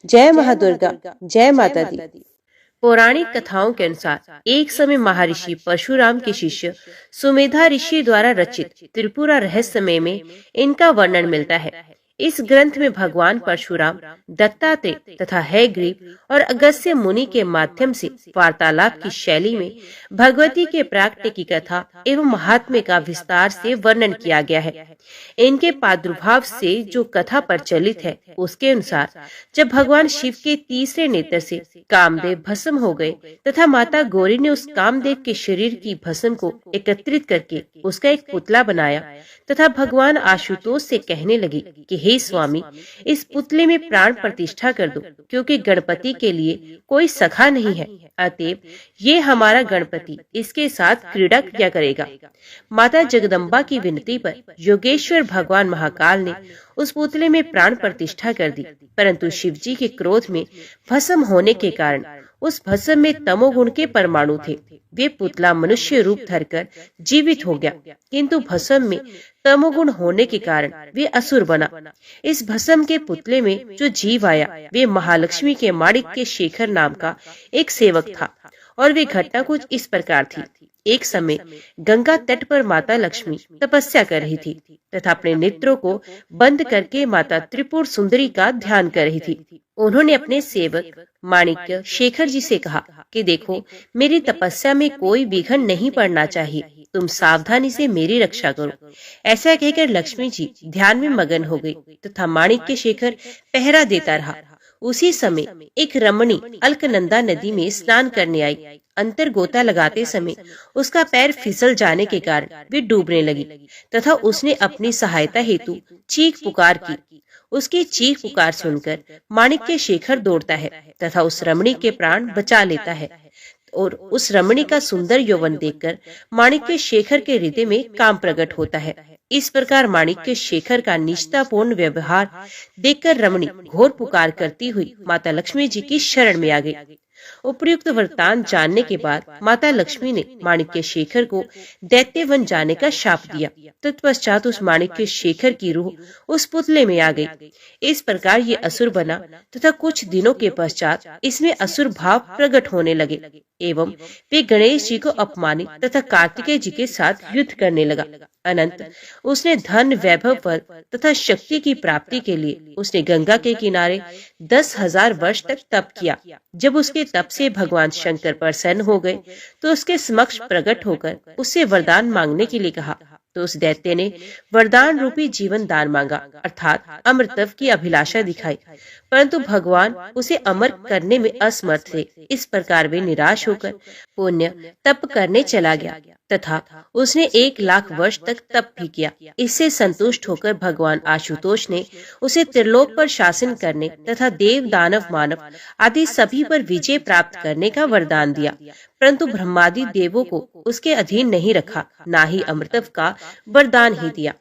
जय महादुर्गा, जय माता दी। पौराणिक कथाओं के अनुसार एक समय महर्षि परशुराम के शिष्य सुमेधा ऋषि द्वारा रचित त्रिपुरा रहस्यमय में इनका वर्णन मिलता है। इस ग्रंथ में भगवान परशुराम, दत्तात्रेय तथा हयग्रीव और अगस्त्य मुनि के माध्यम से वार्तालाप की शैली में भगवती के प्राकट्य की कथा एवं महात्म्य का विस्तार से वर्णन किया गया है। इनके प्रादुर्भाव से जो कथा प्रचलित है उसके अनुसार जब भगवान शिव के तीसरे नेत्र से कामदेव भस्म हो गए तथा माता गौरी ने उस कामदेव के शरीर की भस्म को एकत्रित करके उसका एक पुतला बनाया तथा भगवान आशुतोष से कहने लगे कि हे स्वामी, इस पुतले में प्राण प्रतिष्ठा कर दो, क्योंकि गणपति के लिए कोई सखा नहीं है, अतएव ये हमारा गणपति इसके साथ क्रीड़ा किया करेगा। माता जगदम्बा की विनती पर योगेश्वर भगवान महाकाल ने उस पुतले में प्राण प्रतिष्ठा कर दी, परंतु शिवजी के क्रोध में भस्म होने के कारण उस भस्म में तमोगुण के परमाणु थे। वे पुतला मनुष्य रूप धरकर जीवित हो गया, किंतु भस्म में तमोगुण होने के कारण वे असुर बना। इस भस्म के पुतले में जो जीव आया वे महालक्ष्मी के माणिक्य शेखर नाम का एक सेवक था और वे घटना कुछ इस प्रकार थी। एक समय गंगा तट पर माता लक्ष्मी तपस्या कर रही थी तथा अपने नेत्रों को बंद करके माता त्रिपुर सुंदरी का ध्यान कर रही थी। उन्होंने अपने सेवक माणिक्य शेखर जी से कहा कि देखो, मेरी तपस्या में कोई विघ्न नहीं पड़ना चाहिए, तुम सावधानी से मेरी रक्षा करो। ऐसा कहकर लक्ष्मी जी ध्यान में मगन हो गई तथा माणिक्य शेखर पहरा देता रहा। उसी समय एक रमणी अलकनंदा नदी में स्नान करने आई। अंतर गोता लगाते समय उसका पैर फिसल जाने के कारण वे डूबने लगी तथा उसने अपनी सहायता हेतु चीख पुकार की। उसकी चीख पुकार सुनकर माणिक्य शेखर दौड़ता है तथा उस रमणी के प्राण बचा लेता है और उस रमणी का सुंदर यौवन देखकर माणिक्य शेखर के हृदय में काम प्रकट होता है। इस प्रकार माणिक्य शेखर का निष्ठापूर्ण व्यवहार देखकर रमणी घोर पुकार करती हुई माता लक्ष्मी जी की शरण में आ गई। उपयुक्त वृत्तांत जानने के बाद माता लक्ष्मी ने माणिक्य शेखर को दैत्य वन जाने का शाप दिया। तत्पश्चात उस माणिक्य शेखर की रूह उस पुतले में आ गई। इस प्रकार ये असुर बना तथा कुछ दिनों के पश्चात इसमें असुर भाव प्रकट होने लगे एवं वे गणेश जी को अपमानित तथा कार्तिकेय जी के साथ युद्ध करने लगा। अनंत उसने धन, वैभव, पद तथा शक्ति की प्राप्ति के लिए उसने गंगा के किनारे 10,000 वर्ष तक तप किया। जब उसके तप से भगवान शंकर प्रसन्न हो गए तो उसके समक्ष प्रकट होकर उससे वरदान मांगने के लिए कहा। तो उस दैत्य ने वरदान रूपी जीवन दान मांगा, अर्थात अमृतत्व की अभिलाषा दिखाई, परंतु भगवान उसे अमर करने में असमर्थ थे। इस प्रकार वे निराश होकर पुण्य तप करने चला गया तथा उसने 1,00,000 वर्ष तक तप भी किया। इससे संतुष्ट होकर भगवान आशुतोष ने उसे त्रिलोक पर शासन करने तथा देव, दानव, मानव आदि सभी पर विजय प्राप्त करने का वरदान दिया, परंतु ब्रह्मादि देवों को उसके अधीन नहीं रखा, ना ही अमृतत्व का वरदान ही दिया।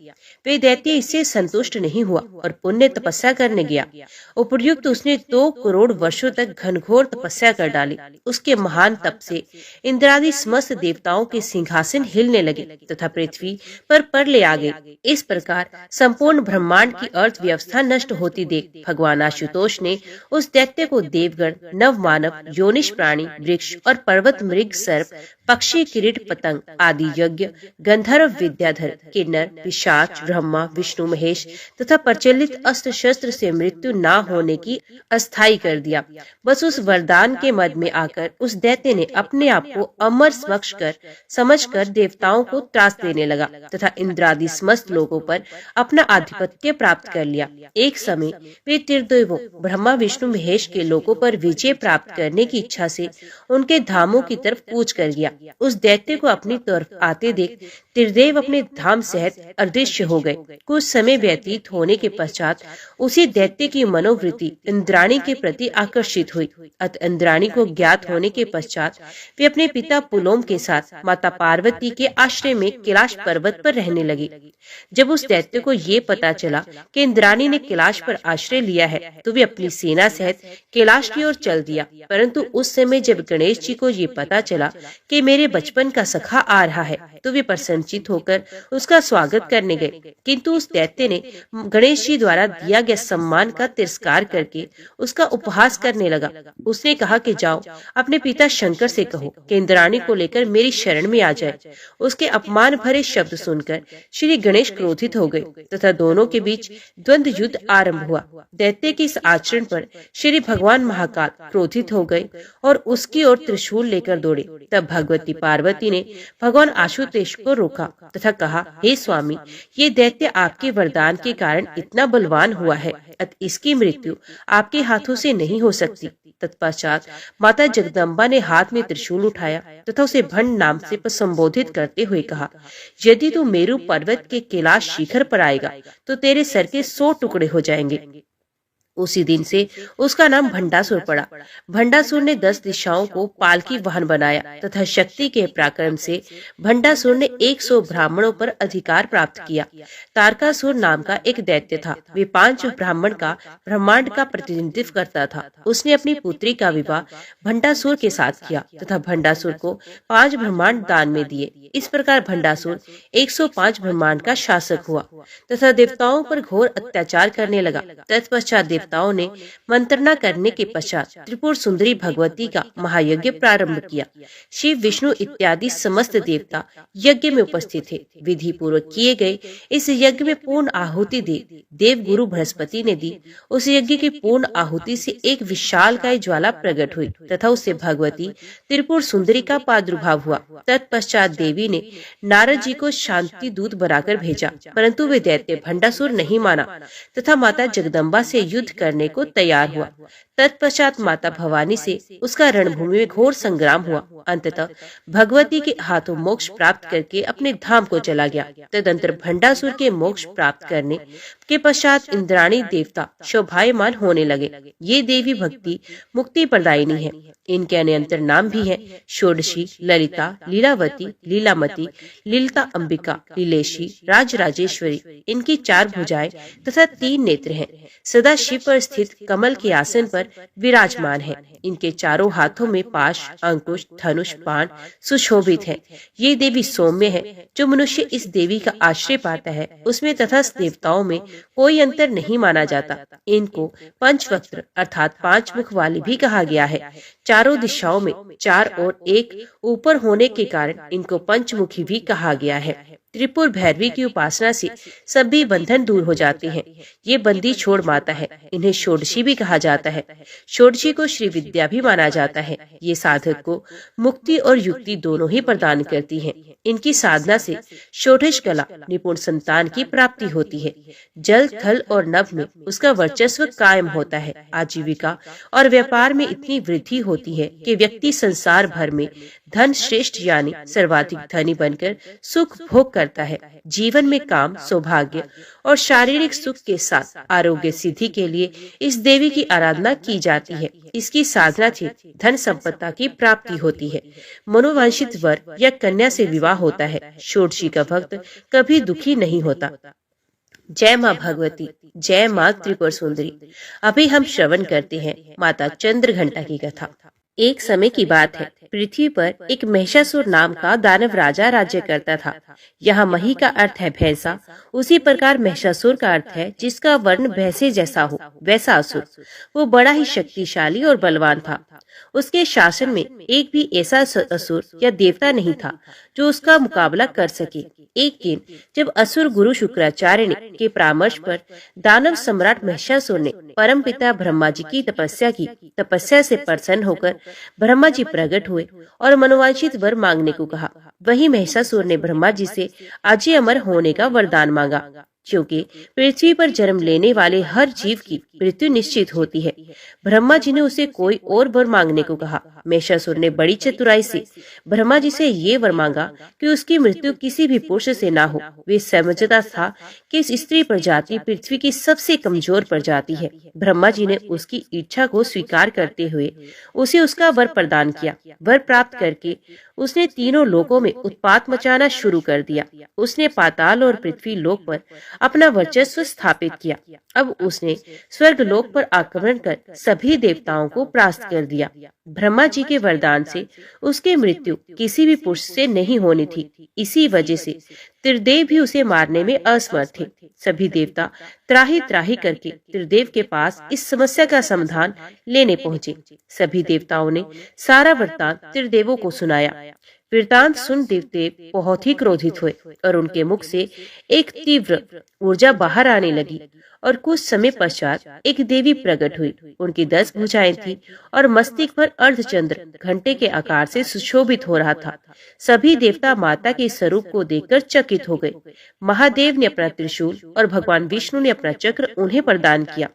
वे दैत्य इससे संतुष्ट नहीं हुआ और पुण्य तपस्या करने गया। उपयुक्त उसने 2 करोड़ वर्षों तक घनघोर तपस्या कर डाली। उसके महान तप से इंद्रादि समस्त देवताओं के सिंहासन हिलने लगे तथा पृथ्वी पर प्रलय आ गई। इस प्रकार संपूर्ण ब्रह्मांड की अर्थव्यवस्था नष्ट होती देख भगवान आशुतोष ने उस दैत्य को देवगण, नव मानव, योनिश प्राणी, वृक्ष और पर्वत, मृग, सर्प, पक्षी, किरीट, पतंग आदि यज्ञ, गंधर्व, विद्याधर, किन्नर, पिशाच, ब्रह्मा, विष्णु, महेश तथा प्रचलित अस्त्र शस्त्र से मृत्यु न होने की अस्थायी कर दिया। बस उस वरदान के मद में आकर उस दैत्य ने अपने आप को अमर समझकर देवताओं को त्रास देने लगा तथा इंद्रादि समस्त लोगों पर अपना आधिपत्य प्राप्त कर लिया। एक समय वे त्रिदेवों ब्रह्मा, विष्णु, महेश के लोगों पर विजय प्राप्त करने की इच्छा से उनके धामों की तरफ कूच कर गया। उस दैत्य को अपनी तरफ आते देख त्रिदेव अपने धाम सहित अदृश्य हो गए। कुछ समय व्यतीत होने के पश्चात उसी दैत्य की मनोवृत्ति इंद्राणी के प्रति आकर्षित हुई। अतः इंद्राणी को ज्ञात होने के पश्चात वे अपने पिता पुलोम के साथ माता पार्वती के आश्रय में कैलाश पर्वत पर रहने लगी। जब उस दैत्य को ये पता चला कि इंद्राणी ने कैलाश पर आश्रय लिया है तो वे अपनी सेना सहित कैलाश की ओर चल दिया। परंतु उस समय जब गणेश जी को ये पता चला कि मेरे बचपन का सखा आ रहा है तो वे प्रसन्न संचित होकर उसका स्वागत करने गए, किंतु उस दैत्य ने गणेश जी द्वारा दिया गया सम्मान का तिरस्कार करके उसका उपहास करने लगा। उसने कहा कि जाओ अपने पिता शंकर से कहो कि इंद्राणी को लेकर मेरी शरण में आ जाए। उसके अपमान भरे शब्द सुनकर श्री गणेश क्रोधित हो गए तथा दोनों के बीच द्वंद्व युद्ध आरंभ हुआ। दैत्य के इस आचरण पर श्री भगवान महाकाल क्रोधित हो गए और उसकी ओर त्रिशूल लेकर दौड़े। तब भगवती पार्वती ने भगवान आशुतोष को रोका तथा कहा, हे स्वामी, ये दैत्य आपके वरदान के कारण इतना बलवान हुआ है, अतः इसकी मृत्यु आपके हाथों से नहीं हो सकती। तत्पश्चात माता जगदम्बा ने हाथ में त्रिशूल उठाया तथा उसे भंड नाम से संबोधित करते हुए कहा, यदि तू मेरु पर्वत के कैलाश शिखर पर आएगा तो तेरे सर के 100 टुकड़े हो जाएंगे। उसी दिन से उसका नाम भंडासुर पड़ा। भंडासुर ने 10 दिशाओं को पालकी वाहन बनाया तथा शक्ति के पराक्रम से भंडासुर ने 100 ब्राह्मणों पर अधिकार प्राप्त किया। तारकासुर नाम का एक दैत्य था। वे 5 ब्राह्मण का ब्रह्मांड का प्रतिनिधित्व करता था। उसने अपनी पुत्री का विवाह भंडासुर के साथ किया तथा भंडासुर को 5 ब्रह्मांड दान में दिए। इस प्रकार भंडासुर 105 ब्रह्मांड का शासक हुआ तथा देवताओं पर घोर अत्याचार करने लगा। तत्पश्चात देवताओं ने मंत्रणा करने के पश्चात त्रिपुर सुंदरी भगवती का महायज्ञ प्रारंभ किया। शिव, विष्णु इत्यादि समस्त देवता यज्ञ में उपस्थित थे। विधि पूर्वक किए गए इस यज्ञ में पूर्ण आहुति देव गुरु बृहस्पति ने दी। उस यज्ञ की पूर्ण आहुति से एक विशालकाय ज्वाला प्रकट हुई तथा उससे भगवती त्रिपुर सुंदरी का प्रादुर्भाव हुआ। तत्पश्चात देवी ने नारद जी को शांति दूत बनाकर भेजा, परंतु वे दैत्य भंडासुर नहीं माना तथा माता जगदम्बा से युद्ध करने को तैयार हुआ। तत्पश्चात माता भवानी से उसका रणभूमि में घोर संग्राम हुआ। अंततः भगवती के हाथों मोक्ष प्राप्त करके अपने धाम को चला गया। तदंतर भंडासुर के मोक्ष प्राप्त करने के पश्चात इंद्राणी देवता शोभायमान होने लगे। ये देवी भक्ति मुक्ति प्रदायिनी है। इनके अन्यंतर नाम भी है षोडशी, ललिता, लीलावती, लीलामती, लीलता अंबिका, लीलेशी, राजराजेश्वरी। इनकी 4 भुजाएं तथा 3 नेत्र हैं। सदा शिव पर स्थित कमल के आसन पर विराजमान है। इनके चारों हाथों में पाश, अंकुश, धनुष, बाण सुशोभित है। ये देवी सौम्य है। जो मनुष्य इस देवी का आश्रय पाता है उसमें तथा देवताओं में कोई अंतर नहीं माना जाता। इनको पंचवक्त्र अर्थात 5 मुख वाली भी कहा गया है। चारों दिशाओं में 4 और 1 ऊपर होने के कारण इनको पंचमुखी भी कहा गया है। त्रिपुर भैरवी की उपासना से सभी बंधन दूर हो जाते हैं। ये बंदी छोड़ माता है। इन्हें षोडशी भी कहा जाता है। षोडशी को श्री विद्या भी माना जाता है। ये साधक को मुक्ति और युक्ति दोनों ही प्रदान करती हैं। इनकी साधना से षोडश कला निपुण संतान की प्राप्ति होती है। जल, थल और नभ में उसका वर्चस्व कायम होता है। आजीविका और व्यापार में इतनी वृद्धि होती है कि व्यक्ति संसार भर में धन श्रेष्ठ यानी सर्वाधिक धनी बनकर सुख भोग करता है। जीवन में काम, सौभाग्य और शारीरिक सुख के साथ आरोग्य सिद्धि के लिए इस देवी की आराधना की जाती है। इसकी साधना से धन संपदा की प्राप्ति होती है। मनोवांछित वर या कन्या से विवाह होता है। षोडशी का भक्त कभी दुखी नहीं होता। जय माँ भगवती, जय माँ त्रिपुर सुंदरी। अभी हम श्रवण करते हैं माता चंद्रघंटा की कथा। एक समय की बात है, पृथ्वी पर एक महिषासुर नाम का दानव राजा राज्य करता था। यहाँ मही का अर्थ है भैंसा, उसी प्रकार महिषासुर का अर्थ है जिसका वर्ण भैंसे जैसा हो, वैसा असुर। वो बड़ा ही शक्तिशाली और बलवान था। उसके शासन में एक भी ऐसा असुर या देवता नहीं था जो उसका मुकाबला कर सके। एक दिन जब असुर गुरु शुक्राचार्य ने के परामर्श पर दानव सम्राट महिषासुर ने परम पिता ब्रह्मा जी की तपस्या की, तपस्या से प्रसन्न होकर ब्रह्मा जी प्रकट हुए और मनोवांछित वर मांगने को कहा। वही महिषासुर ने ब्रह्मा जी से अजय अमर होने का वरदान मांगा, क्योंकि पृथ्वी पर जन्म लेने वाले हर जीव की मृत्यु निश्चित होती है। ब्रह्मा जी ने उसे कोई और वर मांगने को कहा। महिषासुर ने बड़ी चतुराई से ब्रह्मा जी से ये वर मांगा कि उसकी मृत्यु किसी भी पुरुष से ना हो। वे समझता था कि इस स्त्री प्रजाति पृथ्वी की सबसे कमजोर प्रजाति है। ब्रह्मा जी ने उसकी इच्छा को स्वीकार करते हुए उसे उसका वर प्रदान किया। वर प्राप्त करके उसने तीनों लोकों में उत्पात मचाना शुरू कर दिया। उसने पाताल और पृथ्वी लोक पर अपना वर्चस्व स्थापित किया। अब उसने स्वर्ग लोक पर आक्रमण कर सभी देवताओं को परास्त कर दिया। ब्रह्मा जी के वरदान से उसकी मृत्यु किसी भी पुरुष से नहीं होनी थी। इसी वजह से त्रिदेव भी उसे मारने में असमर्थ थे। सभी देवता त्राही त्राही करके त्रिदेव के पास इस समस्या का समाधान लेने पहुंचे। सभी देवताओं ने सारा वृत्तांत त्रिदेवों को सुनाया। वृत्तांत सुन देवदेव बहुत ही क्रोधित हुए और उनके मुख से एक तीव्र ऊर्जा बाहर आने लगी और कुछ समय पश्चात एक देवी प्रकट हुई। उनकी 10 भुजाएं थी और मस्तिष्क पर अर्धचंद्र घंटे के आकार से सुशोभित हो रहा था। सभी देवता माता के स्वरूप को देखकर चकित हो गए। महादेव ने अपना त्रिशूल और भगवान विष्णु ने अपना चक्र उन्हें प्रदान किया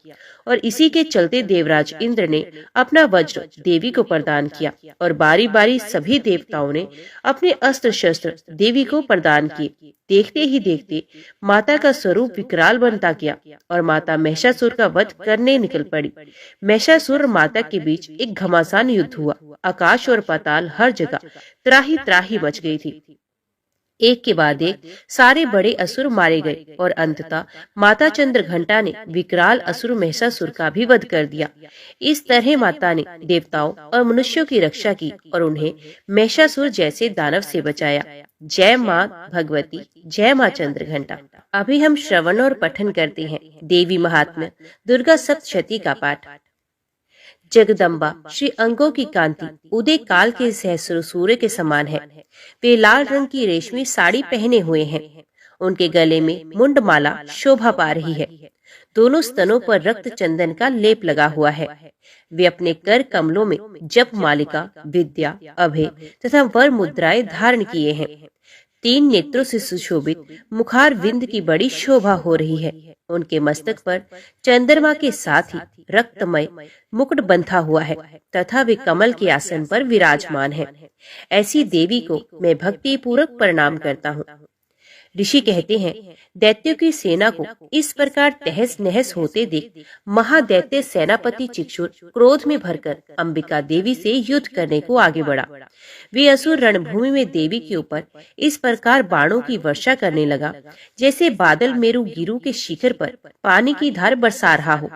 और इसी के चलते देवराज इंद्र ने अपना वज्र देवी को प्रदान किया और बारी बारी सभी देवताओं ने अपने अस्त्र शस्त्र देवी को प्रदान किए। देखते ही देखते माता का स्वरूप विकराल बनता गया और माता महिषासुर का वध करने निकल पड़ी। महिषासुर और माता के बीच एक घमासान युद्ध हुआ। आकाश और पाताल हर जगह त्राही त्राही मच गई थी। एक के बाद एक सारे बड़े असुर मारे गए और अंततः माता चंद्रघंटा ने विकराल असुर महिषासुर का भी वध कर दिया। इस तरह माता ने देवताओं और मनुष्यों की रक्षा की और उन्हें महिषासुर जैसे दानव से बचाया। जय माँ भगवती, जय माँ चंद्रघंटा। अभी हम श्रवण और पठन करते हैं देवी महात्म्य दुर्गा सप्तशती का पाठ। जगदम्बा श्री अंगों की कांति उदय काल के सहस्र सूर्य के समान है। वे लाल रंग की रेशमी साड़ी पहने हुए हैं। उनके गले में मुंडमाला शोभा पा रही है। दोनों स्तनों पर रक्त चंदन का लेप लगा हुआ है। वे अपने कर कमलों में जप मालिका, विद्या, अभय तथा वर मुद्राएं धारण किए हैं। 3 नेत्रों से सुशोभित मुखार विंद की बड़ी शोभा हो रही है। उनके मस्तक पर चंद्रमा के साथ ही रक्तमय मुकुट बंधा हुआ है तथा वे कमल के आसन पर विराजमान है। ऐसी देवी को मैं भक्ति पूर्वक प्रणाम करता हूँ। ऋषि कहते हैं, दैत्यों की सेना को इस प्रकार तहस नहस होते देख महादैत्य सेनापति चिक्षुर क्रोध में भरकर अंबिका देवी से युद्ध करने को आगे बढ़ा। वे असुर रणभूमि में देवी के ऊपर इस प्रकार बाणों की वर्षा करने लगा जैसे बादल मेरु गिरु के शिखर पर पानी की धार बरसा रहा हो।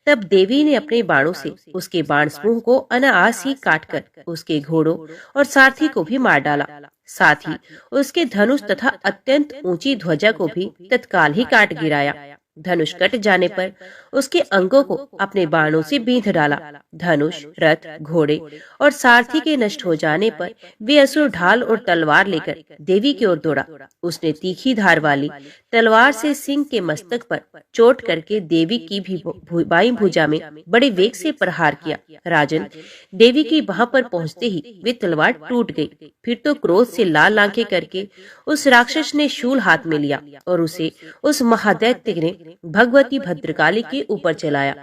तब देवी ने अपने बाणों से उसके बाण समूह को अनायास ही काटकर उसके घोड़ों और सारथी को भी मार डाला। साथ ही उसके धनुष तथा अत्यंत ऊंची ध्वजा को भी तत्काल ही काट गिराया। धनुष कट जाने पर उसके अंगों को अपने बाणों से बींध डाला। धनुष, रथ, घोड़े और सारथी के नष्ट हो जाने पर वे असुर ढाल और तलवार लेकर देवी की ओर दौड़ा। उसने तीखी धार वाली तलवार से सिंह के मस्तक पर चोट करके देवी की भी बाईं भुजा में बड़े वेग से प्रहार किया। राजन, देवी की वहां पर पहुंचते ही वे तलवार टूट गई। फिर तो क्रोध से लाल आंखें करके उस राक्षस ने शूल हाथ में लिया और उसे उस महादैत्य ने भगवती भद्रकाली के ऊपर चलाया।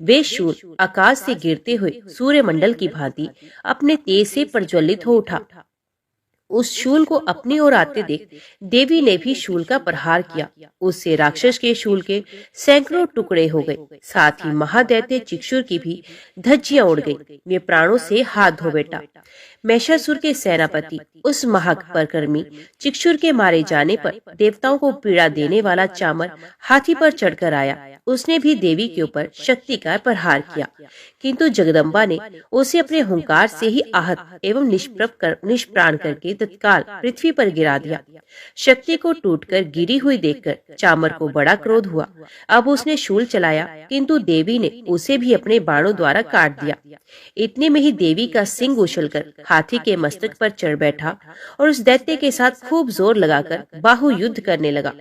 वे शूल आकाश से गिरते हुए सूर्यमंडल की भांति अपने तेज से प्रज्वलित हो उठा। उस शूल को अपनी ओर आते देख देवी ने भी शूल का प्रहार किया। उससे राक्षस के शूल के सैकड़ों टुकड़े हो गए। साथ ही महादैत्य चिक्षुर की भी धज्जियां उड़ गई। वे प्राणों से हाथ धो बैठा। महिषासुर के सेनापति उस महापराक्रमी चिक्षुर के मारे जाने पर देवताओं को पीड़ा देने वाला चामर हाथी पर चढ़कर आया। उसने भी देवी के ऊपर शक्ति का प्रहार किया, किंतु जगदम्बा ने उसे अपने हुंकार से ही आहत एवं निष्प्राण करके तत्काल पृथ्वी पर गिरा दिया। शक्ति को टूटकर गिरी हुई देखकर चामर को बड़ा क्रोध हुआ। अब उसने शूल चलाया, किंतु देवी ने उसे भी अपने बाणों द्वारा काट दिया। इतने में ही देवी का सिंह उछलकर हाथी के मस्तक पर चढ़ बैठा और उस दैत्य के साथ खूब जोर लगाकर बाहु युद्ध करने लगा।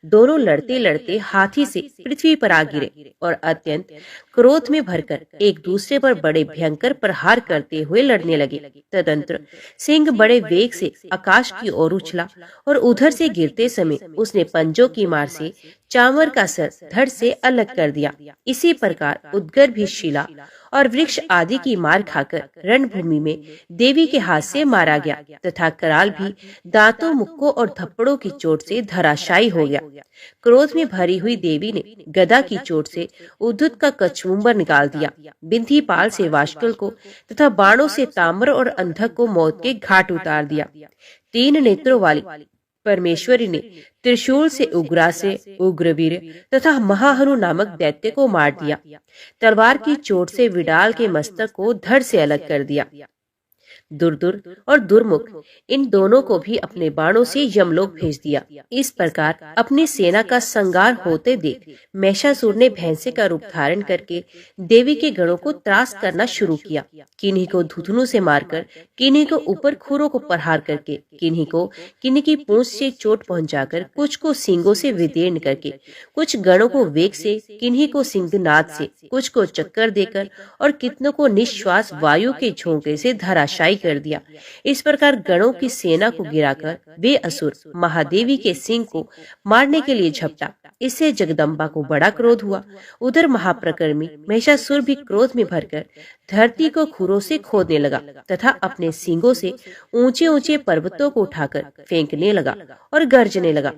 दोनों लड़ते लड़ते हाथी से पृथ्वी पर आ गिरे और अत्यंत क्रोध में भरकर एक दूसरे पर बड़े भयंकर प्रहार करते हुए लड़ने लगे। तदंतर सिंह बड़े वेग से आकाश की ओर उछला और उधर से गिरते समय उसने पंजों की मार से चामर का सर धड़ से अलग कर दिया। इसी प्रकार उदगर भी शिला और वृक्ष आदि की मार खाकर रणभूमि में देवी के हाथ से मारा गया तथा कराल भी दांतों, मुक्कों और थप्पड़ों की चोट से धराशायी हो गया। क्रोध में भरी हुई देवी ने गदा की चोट से उद्धत का कचमुंबर निकाल दिया। बिंधी पाल से वाष्कल को तथा बाणों से ताम्र और अंधक को मौत के घाट उतार दिया। 3 नेत्रों वाली परमेश्वरी ने त्रिशूल से उग्रासे, उग्रवीर तथा महाहनु नामक दैत्य को मार दिया। तलवार की चोट से विडाल के मस्तक को धड़ से अलग कर दिया। दुर्दुर और दुर्मुख इन दोनों को भी अपने बाणों से यमलोक भेज दिया। इस प्रकार अपनी सेना का संगार होते देख महिषासुर ने भैंसे का रूप धारण करके देवी के गणों को त्रास करना शुरू किया। किन्हीं को धुतनों से मारकर, किन्हीं को ऊपर खुरों को प्रहार करके, किन्हीं की पूंछ से चोट पहुंचाकर, कुछ को सींगों से विदीर्ण करके, कुछ गणों को वेग से, किन्हीं को सिंहनाद से, कुछ को चक्कर देकर और कितनों को निश्वास वायु के झोंके से धराशायी कर दिया। इस प्रकार गणों की सेना को गिराकर वे असुर महादेवी के सिंह को मारने के लिए झपटा। इससे जगदम्बा को बड़ा क्रोध हुआ। उधर महाप्रकर्मी महिषासुर भी क्रोध में भरकर धरती को खुरों से खोदने लगा तथा अपने सींगों से ऊंचे ऊंचे पर्वतों को उठाकर फेंकने लगा और गर्जने लगा।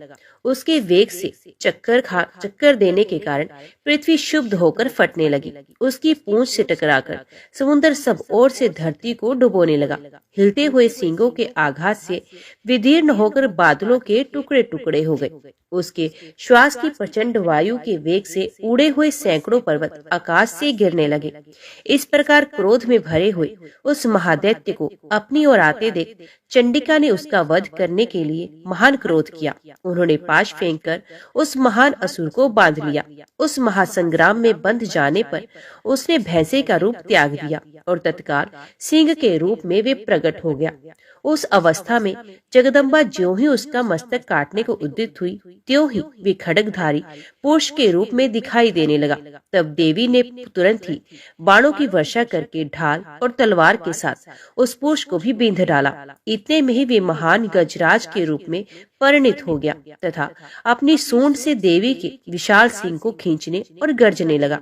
उसके वेग से चक्कर देने के कारण पृथ्वी शुद्ध होकर फटने लगी। उसकी पूंछ से टकराकर समुद्र सब ओर से धरती को डुबोने लगा। हिलते हुए सींगों के आघात से विदीर्ण होकर बादलों के टुकड़े टुकड़े हो गए। उसके श्वास की प्रचंड वायु के वेग से उड़े हुए सैकड़ों पर्वत आकाश से गिरने लगे। इस प्रकार क्रोध में भरे हुए उस महादैत्य को अपनी ओर आते देख चंडिका ने उसका वध करने के लिए महान क्रोध किया। उन्होंने पाश फेंककर उस महान असुर को बांध लिया। उस महासंग्राम में बंध जाने पर उसने भैंसे का रूप त्याग दिया और तत्काल सिंह के रूप में वे प्रकट हो गया। उस अवस्था में जगदम्बा ज्यों ही उसका मस्तक काटने को उद्यत हुई, त्यों ही वे खड्गधारी पुरुष के रूप में दिखाई देने लगा। तब देवी ने तुरंत ही बाणों की वर्षा करके ढाल और तलवार के साथ उस पुरुष को भी बींध डाला। इतने में ही वे महान गजराज के रूप में परिणित हो गया तथा अपनी सूंड से देवी के विशाल सिंह को खींचने और गर्जने लगा।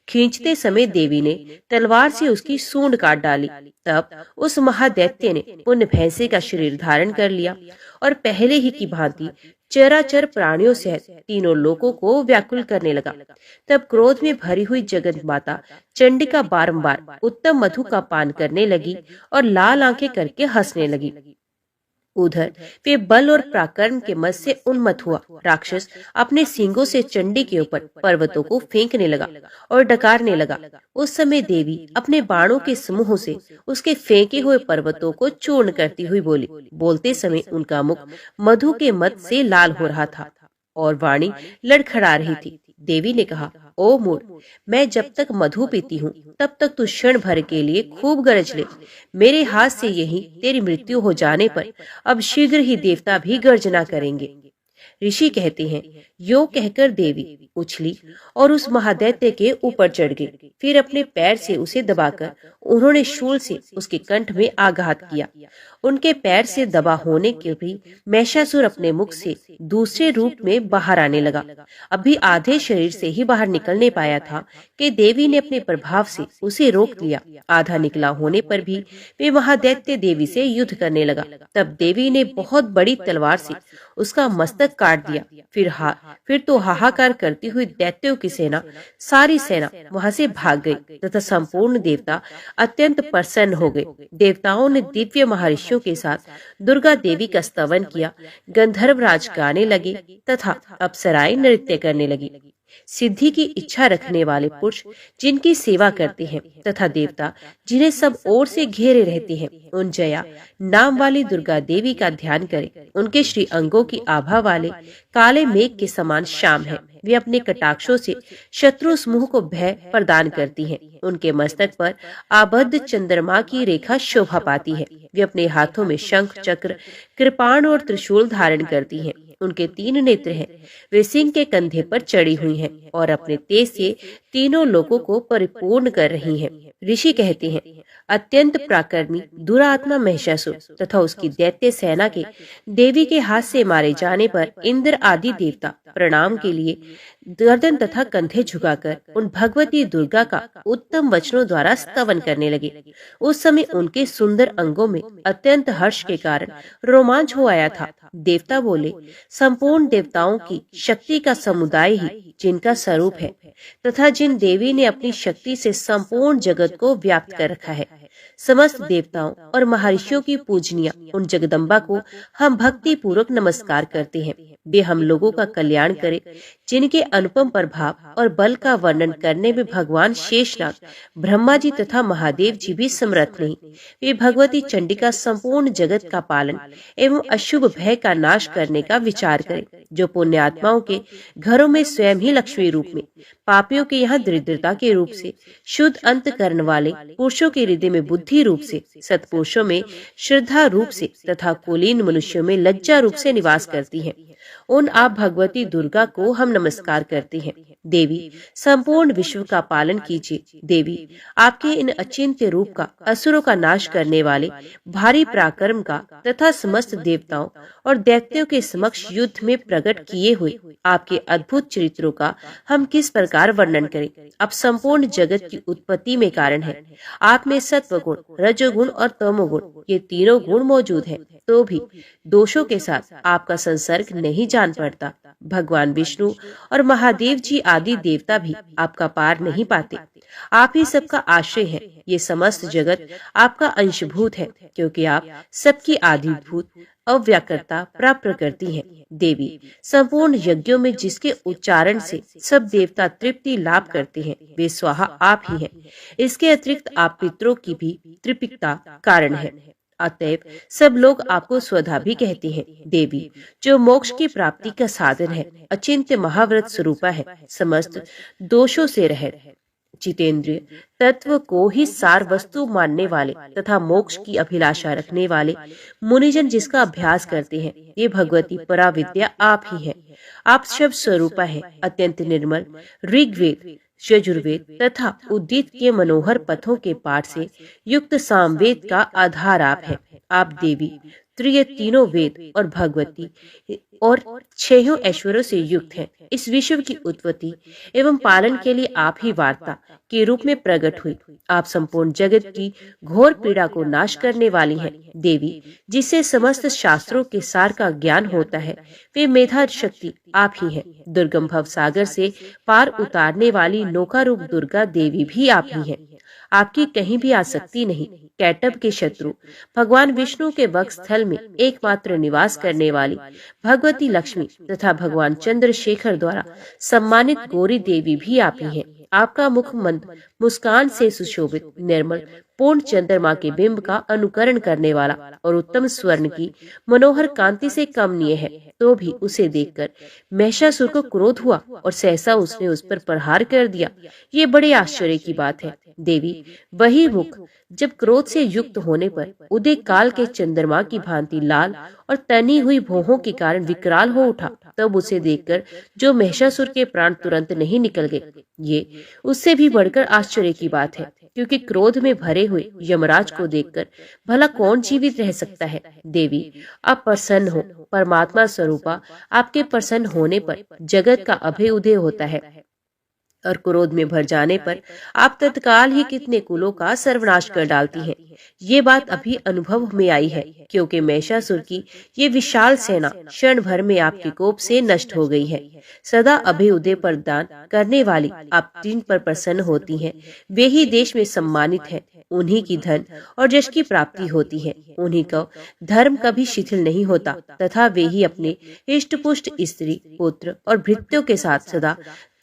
खींचते समय देवी ने तलवार से उसकी सूंड काट डाली। तब उस महादैत्य ने पुनः भैंसे का शरीर धारण कर लिया और पहले ही की भांति चराचर प्राणियों सहित तीनों लोगों को व्याकुल करने लगा। तब क्रोध में भरी हुई जगत माता चंडिका बारंबार उत्तम मधु का पान करने लगी और लाल आंखें करके हंसने लगी। उधर वे बल और पराक्रम के मद से उन्मत्त हुआ राक्षस अपने सींगों से चंडी के ऊपर पर्वतों को फेंकने लगा और डकारने लगा। उस समय देवी अपने बाणों के समूह से उसके फेंके हुए पर्वतों को चूर्ण करती हुई बोली। बोलते समय उनका मुख मधु के मद से लाल हो रहा था और वाणी लड़खड़ा रही थी। देवी ने कहा, ओ मूढ़, मैं जब तक मधु पीती हूँ तब तक तू क्षण भर के लिए खूब गरज ले। मेरे हाथ से यही तेरी मृत्यु हो जाने पर अब शीघ्र ही देवता भी गर्जना करेंगे। ऋषि कहते हैं, यो कहकर देवी उछली और उस महादैत्य के ऊपर चढ़ गई। फिर अपने पैर से उसे दबाकर उन्होंने शूल से उसके कंठ में आघात किया। उनके पैर से दबा होने के भी महिषासुर अपने मुख से दूसरे रूप में बाहर आने लगा। अभी आधे शरीर से ही बाहर निकलने पाया था कि देवी ने अपने प्रभाव से उसे रोक लिया। आधा निकला होने पर भी वे महादैत्य देवी से युद्ध करने लगा। तब देवी ने बहुत बड़ी तलवार से उसका मस्तक काट दिया। फिर तो हाहाकार करती हुई दैत्यों की सारी सेना वहां से भाग गई तथा संपूर्ण देवता अत्यंत प्रसन्न हो गए। देवताओं ने दिव्य महर्षियों के साथ दुर्गा देवी का स्तवन किया। गंधर्वराज गाने लगे तथा अप्सराएं नृत्य करने लगी। सिद्धि की इच्छा रखने वाले पुरुष जिनकी सेवा करते हैं तथा देवता जिन्हें सब ओर से घेरे रहते हैं, उन जया नाम वाली दुर्गा देवी का ध्यान करें। उनके श्री अंगों की आभा वाले काले मेघ के समान श्याम है। वे अपने कटाक्षों से शत्रु समूह को भय प्रदान करती हैं। उनके मस्तक पर आबद्ध चंद्रमा की रेखा शोभा पाती है। वे अपने हाथों में शंख, चक्र, कृपाण और त्रिशूल धारण करती हैं। उनके 3 नेत्र हैं। वे सिंह के कंधे पर चढ़ी हुई हैं और अपने तेज से तीनों लोगों को परिपूर्ण कर रही हैं। ऋषि कहते हैं, अत्यंत पराक्रमी दुरात्मा महिषासुर तथा उसकी दैत्य सेना के देवी के हाथ से मारे जाने पर इंद्र आदि देवता प्रणाम के लिए गर्दन तथा कंधे झुकाकर उन भगवती दुर्गा का उत्तम वचनों द्वारा स्तवन करने लगे। उस समय उनके सुंदर अंगों में अत्यंत हर्ष के कारण रोमांच हो आया था। देवता बोले, संपूर्ण देवताओं की शक्ति का समुदाय ही जिनका स्वरूप है तथा जिन देवी ने अपनी शक्ति से संपूर्ण जगत को व्याप्त कर रखा है, समस्त देवताओं और महर्षियों की पूजनीय उन जगदम्बा को हम भक्ति पूर्वक नमस्कार करते हैं। वे हम लोगों का कल्याण करे, जिनके अनुपम प्रभाव और बल का वर्णन करने में भगवान शेषनाग, ब्रह्मा जी तथा महादेव जी भी समर्थ नहीं। वे भगवती चंडी का संपूर्ण जगत का पालन एवं अशुभ भय का नाश करने का विचार करें। जो पुण्यात्माओं के घरों में स्वयं ही लक्ष्मी रूप में, पापियों के यहाँ दरिद्रता के रूप से, शुद्ध अंतकरण वाले पुरुषों के हृदय में बुद्धि रूप से, सत्पुरुषों में श्रद्धा रूप से तथा कुलीन मनुष्यों में लज्जा रूप से निवास करती हैं। उन आप भगवती दुर्गा को हम नमस्कार करते हैं। देवी, संपूर्ण विश्व का पालन कीजिए। देवी, आपके इन अचिंत्य रूप का, असुरों का नाश करने वाले भारी पराक्रम का तथा समस्त देवताओं और दैत्यों के समक्ष युद्ध में प्रकट किए हुए आपके अद्भुत चरित्रों का हम किस प्रकार वर्णन करें। आप संपूर्ण जगत की उत्पत्ति में कारण है। आप में सत्व गुण, रजोगुण और तमोगुण, ये तीनों गुण मौजूद हैं, तो भी दोषों के साथ आपका संसर्ग नहीं जान पड़ता। भगवान विष्णु और महादेव जी आदि देवता भी आपका पार नहीं पाते। आप ही सबका आश्रय है। ये समस्त जगत आपका अंशभूत है, क्योंकि आप सबकी आदिभूत अव्याकृता प्रकृति है। देवी, संपूर्ण यज्ञों में जिसके उच्चारण से सब देवता तृप्ति लाभ करते हैं, वे स्वाहा आप ही हैं। इसके अतिरिक्त आप पितरों की भी तृप्तिका कारण है। अतएव सब लोग आपको स्वधा भी कहते हैं। देवी, जो मोक्ष की प्राप्ति का साधन है, अचिंत्य महाव्रत स्वरूपा है, समस्त दोषों से रहित, जितेंद्रिय, तत्व को ही सार वस्तु मानने वाले तथा मोक्ष की अभिलाषा रखने वाले मुनिजन जिसका अभ्यास करते हैं, ये भगवती पराविद्या आप ही है। आप शब्द स्वरूपा है, अत्यंत निर्मल, ऋग्वेद, यजुर्वेद तथा उद्गीत के मनोहर पथों के पाठ से युक्त सामवेद का आधार आप है। आप देवी, त्रिय तीनों वेद और भगवती और छहों ऐश्वर्यों से युक्त हैं। इस विश्व की उत्पत्ति एवं पालन के लिए आप ही वार्ता के रूप में प्रकट हुई। आप संपूर्ण जगत की घोर पीड़ा को नाश करने वाली हैं। देवी, जिससे समस्त शास्त्रों के सार का ज्ञान होता है, वे मेधा शक्ति आप ही हैं। दुर्गम भव सागर से पार उतारने वाली नौका रूप दुर्गा देवी भी आप ही हैं। आपकी कहीं भी आसक्ति नहीं। कैटब के शत्रु भगवान विष्णु के वक्ष स्थल में एकमात्र निवास करने वाली भगवती लक्ष्मी तथा भगवान चंद्रशेखर द्वारा सम्मानित गौरी देवी भी आप ही हैं। आपका मुख मंद मुस्कान से सुशोभित, निर्मल, पूर्ण चंद्रमा के बिंब का अनुकरण करने वाला और उत्तम स्वर्ण की मनोहर कांति से कमनीय है, तो भी उसे देखकर महिषासुर को क्रोध हुआ और सहसा उसने उस पर प्रहार कर दिया। ये बड़े आश्चर्य की बात है। देवी, वही मुख जब क्रोध से युक्त होने पर उदय काल के चंद्रमा की भांति लाल और तनी हुई भौहों के कारण विकराल हो उठा, तब उसे देखकर जो महिषासुर के प्राण तुरंत नहीं निकल गए, ये उससे भी बढ़कर आश्चर्य की बात है, क्योंकि क्रोध में भरे हुए यमराज को देखकर भला कौन जीवित रह सकता है। देवी, आप प्रसन्न हो। परमात्मा स्वरूपा आपके प्रसन्न होने पर जगत का अभय उदय होता है और क्रोध में भर जाने पर आप तत्काल ही कितने कुलों का सर्वनाश कर डालती हैं। ये बात अभी अनुभव में आई है, क्योंकि महिषासुर की ये विशाल सेना क्षण भर में आपके कोप से नष्ट हो गई है। सदा अभय उदय प्रदान करने वाली आप जिन पर प्रसन्न होती हैं, वे ही देश में सम्मानित हैं। उन्हीं की धन और यश की प्राप्ति होती है। उन्हीं का धर्म कभी शिथिल नहीं होता तथा वे ही अपने इष्ट पुष्ट स्त्री, पुत्र और भृत्यों के साथ सदा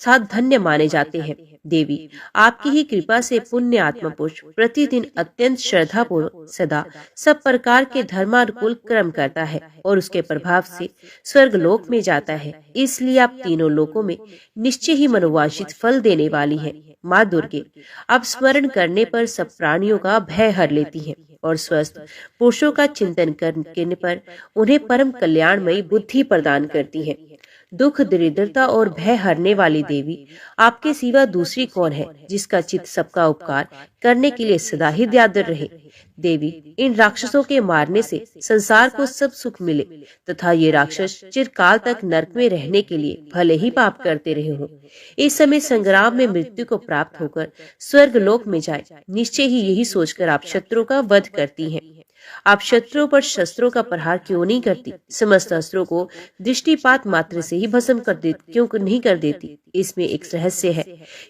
धन्य माने जाते हैं। देवी, आपकी ही कृपा से पुण्य आत्मा पुरुष प्रतिदिन अत्यंत श्रद्धा पूर्वक सदा सब प्रकार के धर्मानुकूल कर्म करता है और उसके प्रभाव से स्वर्ग लोक में जाता है। इसलिए आप तीनों लोकों में निश्चय ही मनोवांछित फल देने वाली हैं। माँ दुर्गे, आप स्मरण करने पर सब प्राणियों का भय हर लेती हैं और स्वस्थ पुरुषों का चिंतन करने पर उन्हें परम कल्याणमयी बुद्धि प्रदान करती हैं। दुख, दरिद्रता और भय हरने वाली देवी, आपके सिवा दूसरी कौन है जिसका चित्त सबका उपकार करने के लिए सदा ही दयाद्र रहे। देवी, इन राक्षसों के मारने से संसार को सब सुख मिले तथा ये राक्षस चिरकाल तक नरक में रहने के लिए भले ही पाप करते रहे हों, इस समय संग्राम में मृत्यु को प्राप्त होकर स्वर्ग लोक में जाए, निश्चय ही यही सोचकर आप शत्रु का वध करती हैं। आप शत्रुओं पर शस्त्रों का प्रहार क्यों नहीं करती? समस्त अस्त्रों को दृष्टिपात मात्र से ही भस्म क्यों नहीं कर देती? इसमें एक रहस्य है।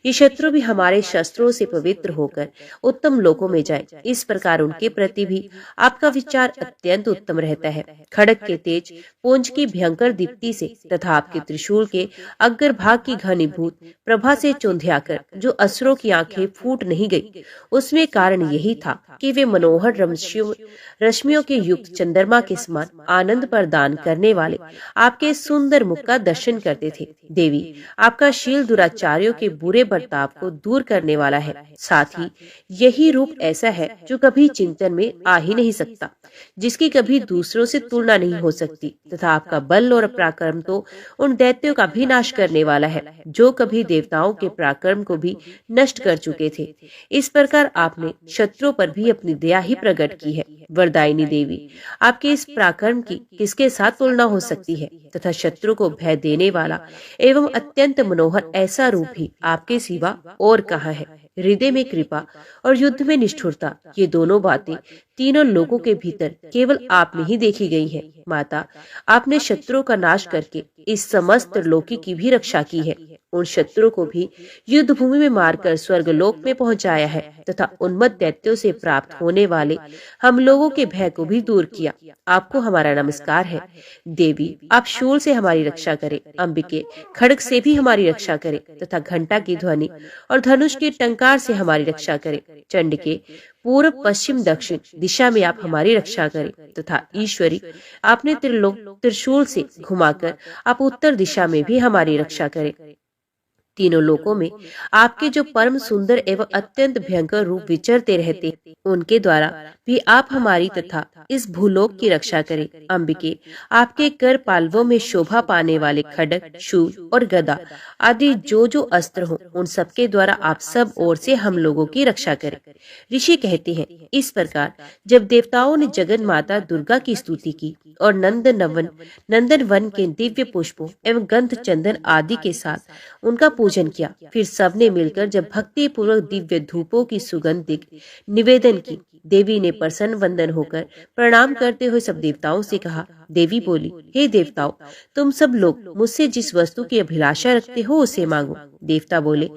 ये शत्रु भी हमारे शस्त्रों से पवित्र होकर उत्तम लोकों में जाए, इस प्रकार उनके प्रति भी आपका विचार अत्यंत उत्तम रहता है। खड़ग के तेज पुंज की भयंकर दीप्ति से तथा आपके त्रिशूल के अग्रभाग की घनीभूत प्रभा से चौंधियाकर जो असुरों की आंखें फूट नहीं गई, उसमें कारण यही था कि वे मनोहर रश्मियों के युक्त चंद्रमा के समान आनंद प्रदान करने वाले आपके सुंदर मुख का दर्शन करते थे। देवी, आपका शील दुराचारियों के बुरे बर्ताव को दूर करने वाला है। साथ ही यही रूप ऐसा है जो कभी चिंतन में आ ही नहीं सकता, जिसकी कभी दूसरों से तुलना नहीं हो सकती, तथा आपका बल और पराक्रम तो उन दैत्यों का भी नाश करने वाला है जो कभी देवताओं के पराक्रम को भी नष्ट कर चुके थे। इस प्रकार आपने शत्रुओं पर भी अपनी दया ही प्रकट की है। वरदायिनी देवी, आपके इस पराक्रम की किसके साथ तुलना हो सकती है? तथा शत्रु को भय देने वाला एवं अत्यंत मनोहर ऐसा रूप भी आपके सिवा और कहाँ है? हृदय में कृपा और युद्ध में निष्ठुरता, ये दोनों बातें तीनों लोगों के भीतर केवल आप में ही देखी गई है। माता, आपने शत्रुओं का नाश करके इस समस्त लोकी की भी रक्षा की है। उन शत्रुओं को भी युद्ध भूमि में मारकर स्वर्गलोक में पहुंचाया है तथा उन्मत्त दैत्यों से प्राप्त होने वाले हम लोगों के भय को भी दूर किया। आपको हमारा नमस्कार है। देवी, आप शूल से हमारी रक्षा करें, अंबिके खड्ग से भी हमारी रक्षा करें तथा घंटा की ध्वनि और धनुष के टंकार से हमारी रक्षा करें। चंडिके, पूर्व पश्चिम दक्षिण दिशा में आप हमारी रक्षा करें तथा ईश्वरी, आपने त्रिलोक त्रिशूल से घुमाकर आप उत्तर दिशा में भी हमारी रक्षा करें। तीनों लोकों में आपके जो परम सुंदर एवं अत्यंत भयंकर रूप विचरते रहते, उनके द्वारा भी आप हमारी तथा इस भूलोक की रक्षा करें। अंबिके, आपके कर पालवों में शोभा पाने वाले खड्ग, शूल और गदा आदि जो अस्त्र हो, उन सबके द्वारा आप सब ओर से हम लोगों की रक्षा करें। ऋषि कहते हैं, इस प्रकार जब देवताओं ने जगन माता दुर्गा की स्तुति की और नंदन वन के दिव्य पुष्पों एवं गंध चंदन आदि के साथ उनका पूजन किया, फिर सबने मिलकर जब भक्ति पूर्वक दिव्य धूपों की सुगंधिक निवेदन की, देवी ने प्रसन्न वंदन होकर प्रणाम करते हुए सब देवताओं से कहा। देवी बोली, हे देवताओं, तुम सब लोग मुझसे जिस वस्तु की अभिलाषा रखते हो उसे मांगो। देवता बोले,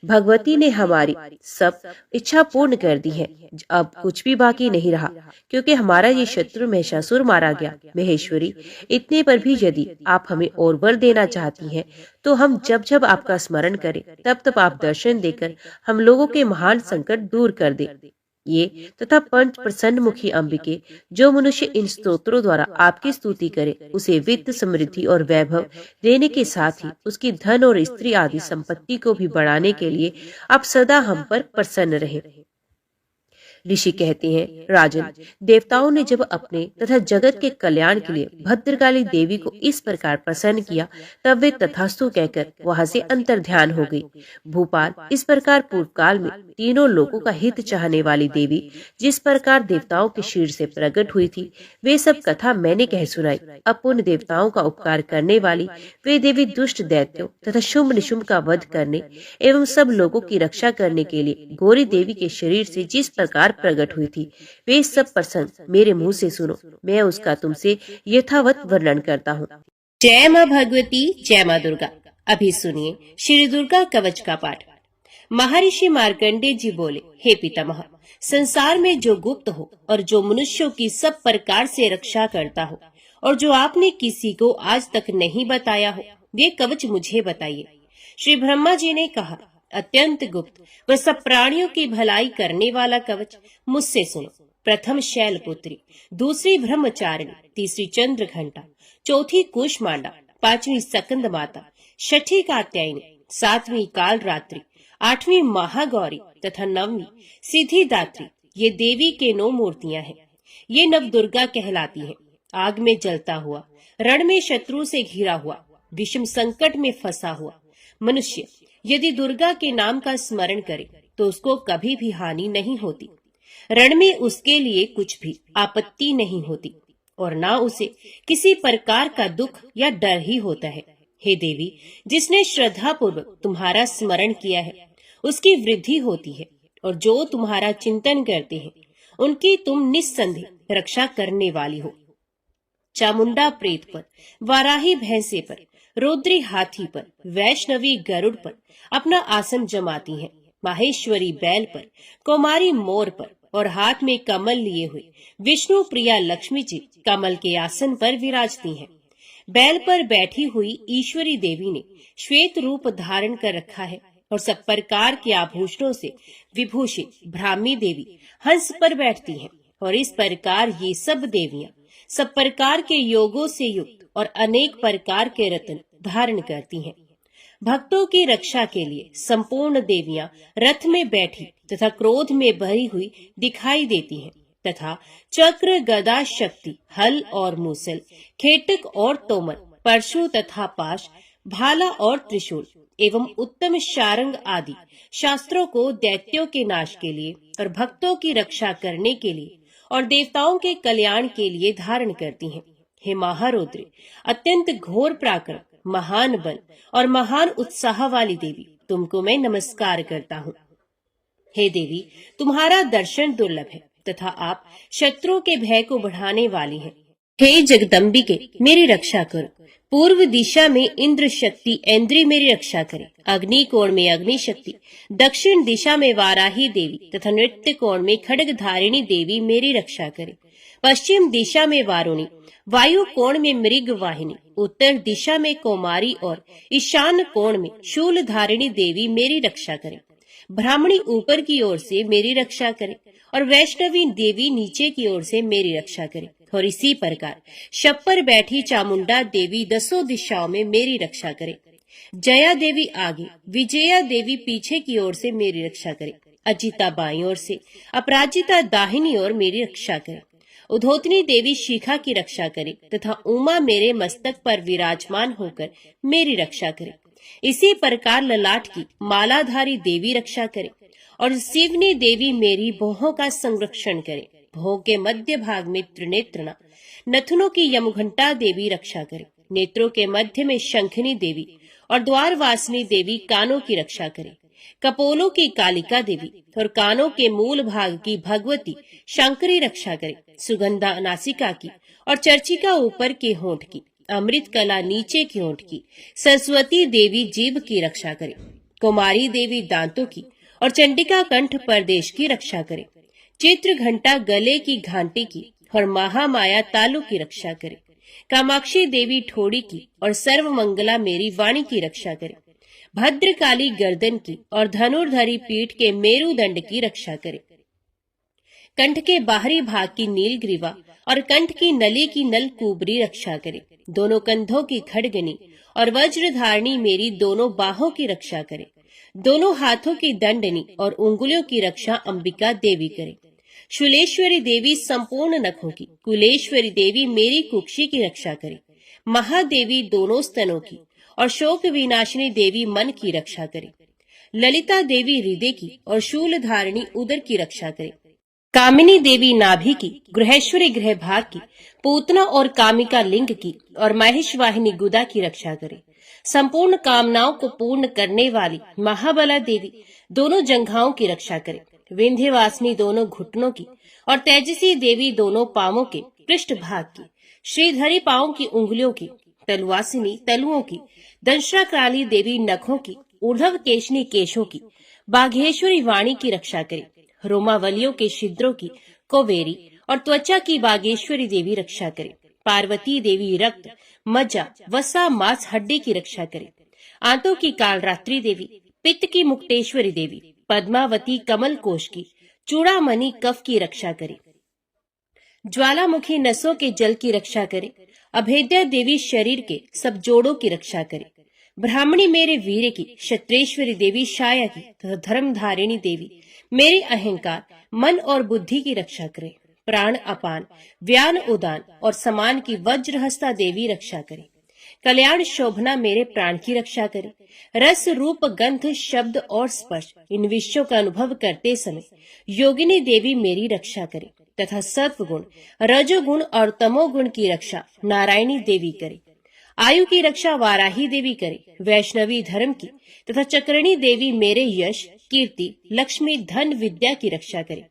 भगवती ने हमारी सब इच्छा पूर्ण कर दी है, अब कुछ भी बाकी नहीं रहा, क्योंकि हमारा ये शत्रु महिषासुर मारा गया। महेश्वरी, इतने पर भी यदि आप हमें और वर देना चाहती हैं, तो हम जब जब आपका स्मरण करें तब तब आप दर्शन देकर हम लोगों के महान संकट दूर कर दे। ये तथा पंच प्रसन्न मुखी अंबिके, जो मनुष्य इन स्तोत्रों द्वारा आपकी स्तुति करे, उसे वित्त, समृद्धि और वैभव देने के साथ ही उसकी धन और स्त्री आदि संपत्ति को भी बढ़ाने के लिए आप सदा हम पर प्रसन्न रहे। ऋषि कहते हैं, राजन, देवताओं ने जब अपने तथा जगत के कल्याण के लिए भद्रकाली देवी को इस प्रकार प्रसन्न किया, तब वे तथास्तु कहकर वहां से अंतर्ध्यान हो गई। भूपाल, इस प्रकार पूर्व काल में तीनों लोगों का हित चाहने वाली देवी जिस प्रकार देवताओं के शीर से प्रकट हुई थी, वे सब कथा मैंने कह सुनाई। अब पुण्य देवताओं का उपकार करने वाली वे देवी दुष्ट दैत्यों तथा शुंभ निशुंभ का वध करने एवं सब लोगों की रक्षा करने के लिए गौरी देवी के शरीर से जिस प्रकार प्रकट हुई थी, वे सब प्रसंग मेरे मुंह से सुनो, मैं उसका तुमसे यथावत वर्णन करता हूँ। जय माँ भगवती, जय माँ दुर्गा। अभी सुनिए श्री दुर्गा कवच का पाठ। महर्षि मार्कंडेय जी बोले, हे पितामह, संसार में जो गुप्त हो और जो मनुष्यों की सब प्रकार से रक्षा करता हो और जो आपने किसी को आज तक नहीं बताया हो, ये कवच मुझे बताइए। श्री ब्रह्मा जी ने कहा, अत्यंत गुप्त व सब प्राणियों की भलाई करने वाला कवच मुझसे सुनो। प्रथम शैलपुत्री, दूसरी ब्रह्मचारिणी, तीसरी चंद्र घंटा, चौथी कुष्मांडा, पांचवी सकंद माता, छठी कात्यायनी, सातवीं काल रात्रि, आठवीं महागौरी तथा नववीं सिद्धिदात्री, ये देवी के 9 मूर्तियां हैं। ये नव दुर्गा कहलाती हैं। आग में जलता हुआ, रण में शत्रु से घिरा हुआ, विषम संकट में फंसा हुआ मनुष्य यदि दुर्गा के नाम का स्मरण करे तो उसको कभी भी हानि नहीं होती। रण में उसके लिए कुछ भी आपत्ति नहीं होती और ना उसे किसी प्रकार का दुख या डर ही होता है। हे देवी, जिसने श्रद्धा पूर्वक तुम्हारा स्मरण किया है उसकी वृद्धि होती है और जो तुम्हारा चिंतन करते हैं उनकी तुम निस्संदेह रक्षा करने वाली हो। चामुंडा प्रेत पर, वाराही भैंसे पर, रुद्री हाथी पर, वैष्णवी गरुड़ पर अपना आसन जमाती हैं। माहेश्वरी बैल पर, कुमारी मोर पर और हाथ में कमल लिए हुए विष्णु प्रिया लक्ष्मी जी कमल के आसन पर विराजती हैं। बैल पर बैठी हुई ईश्वरी देवी ने श्वेत रूप धारण कर रखा है और सब प्रकार के आभूषणों से विभूषित ब्राह्मी देवी हंस पर बैठती हैं। और इस प्रकार ये सब देवियां सब प्रकार के योगों से युक्त और अनेक प्रकार के रत्न धारण करती हैं। भक्तों की रक्षा के लिए संपूर्ण देवियां रथ में बैठी तथा क्रोध में भरी हुई दिखाई देती हैं तथा चक्र, गदा, शक्ति, हल और मूसल, खेटक और तोमर, परशु तथा पाश, भाला और त्रिशूल एवं उत्तम शारंग आदि शास्त्रों को दैत्यों के नाश के लिए और भक्तों की रक्षा करने के लिए और देवताओं के कल्याण के लिए धारण करती हैं। हे महारुद्र, अत्यंत घोर पराक्रम, महान बल और महान उत्साह वाली देवी, तुमको मैं नमस्कार करता हूँ। हे देवी, तुम्हारा दर्शन दुर्लभ है तथा आप शत्रुओं के भय को बढ़ाने वाली हैं। हे जगदम्बिके, मेरी रक्षा करो। पूर्व दिशा में इंद्र शक्ति ऐन्द्री मेरी रक्षा करे। अग्नि कोण में अग्नि शक्ति, दक्षिण दिशा में वाराही देवी तथा नृत्य कोण में खड्ग धारिणी देवी मेरी रक्षा करे। पश्चिम दिशा में वारुणी, वायु कोण में मृग वाहिनी, उत्तर दिशा में कौमारी और ईशान कोण में शूल धारिणी देवी मेरी रक्षा करे। ब्राह्मणी ऊपर की ओर से मेरी रक्षा करे और वैष्णवी देवी नीचे की ओर से मेरी रक्षा करे। और इसी प्रकार शब पर बैठी चामुंडा देवी दसों दिशाओं में मेरी रक्षा करे। जया देवी आगे, विजया देवी पीछे की ओर से मेरी रक्षा करे। अजिता बाईं ओर से, अपराजिता दाहिनी ओर मेरी रक्षा करे। उधोतनी देवी शिखा की रक्षा करे तथा उमा मेरे मस्तक पर विराजमान होकर मेरी रक्षा करे। इसी प्रकार ललाट की मालाधारी देवी रक्षा करे और शिवनी देवी मेरी भौहों का संरक्षण करे। भौं के मध्य भाग में त्रिनेत्रणा, नथुनों की यमघंटा देवी रक्षा करे। नेत्रों के मध्य में शंखनी देवी और द्वारवासिनी देवी कानों की रक्षा करे। कपोलों की कालिका देवी और कानों के मूल भाग की भगवती शंकरी रक्षा करे। सुगंधा नासिका की और चर्चिका ऊपर के होंठ की, अमृत कला नीचे की होंठ की, सरस्वती देवी जीभ की रक्षा करे। कुमारी देवी दांतों की और चंडिका कंठ प्रदेश की रक्षा करे। चित्र घंटा गले की घंटी की और महामाया तालु की रक्षा करे। कामाक्षी देवी ठोड़ी की और सर्वमंगला मेरी वाणी की रक्षा करे। भद्रकाली गर्दन की और धनुर्धरी पीठ के मेरुदंड की रक्षा करे। कंठ के बाहरी भाग की नीलग्रीवा और कंठ की नली की नलकूबरी रक्षा करे। दोनों कंधों की खड़गनी और वज्रधारणी मेरी दोनों बाहों की रक्षा करे। दोनों हाथों की दंडनी और उंगलियों की रक्षा अंबिका देवी करे। शूलेश्वरी देवी संपूर्ण नखों की, कुलेश्वरी देवी मेरी कुक्षी की रक्षा करे। महादेवी दोनों स्तनों की और शोक विनाशिनी देवी मन की रक्षा करे। ललिता देवी हृदय की और शूल धारिणी उदर की रक्षा करे। कामिनी देवी नाभि की, गृहेश्वरी गृह भाग की, पूतना और कामिका लिंग की और महेश वाहिनी गुदा की रक्षा करे। संपूर्ण कामनाओं को पूर्ण करने वाली महाबला देवी दोनों जंघाओं की रक्षा करे। विंध्यवासिनी दोनों घुटनों की और तेजसी देवी दोनों पांवों के पृष्ठ भाग की, श्रीधरी पांवों की उंगलियों की, तलवासिनी तलुओं की, दंश्राकाली देवी नखों की, ऊर्ध्व केशनी केशों की, बाघेश्वरी वाणी की रक्षा करे। रोमावलियों के छिद्रों की, कोवेरी और त्वचा की बागेश्वरी देवी रक्षा करे। पार्वती देवी रक्त, मज्जा, वसा, मांस, हड्डी की रक्षा करे। आंतों की कालरात्रि देवी, पित्त की मुक्तेश्वरी देवी, पद्मावती कमल कोश की, चूड़ामणि कफ की रक्षा करे। ज्वालामुखी नसों के जल की रक्षा करे। अभेद्या देवी शरीर के सब जोड़ों की रक्षा करे। ब्राह्मणी मेरे वीर की, क्षत्रेश्वरी देवी छाया की तथा धर्मधारिणी देवी मेरे अहंकार, मन और बुद्धि की रक्षा करे। प्राण अपान, व्यान उदान और समान की वज्रहस्ता देवी रक्षा करे। कल्याण शोभना मेरे प्राण की रक्षा करे। रस, रूप, गंध, शब्द और स्पर्श इन विषयों का अनुभव करते समय योगिनी देवी मेरी रक्षा करे तथा सत्वगुण, रजोगुण और तमोगुण की रक्षा नारायणी देवी करे। आयु की रक्षा वाराही देवी करे। वैष्णवी धर्म की तथा चक्रणी देवी मेरे यश, कीर्ति, लक्ष्मी, धन, विद्या की रक्षा करे।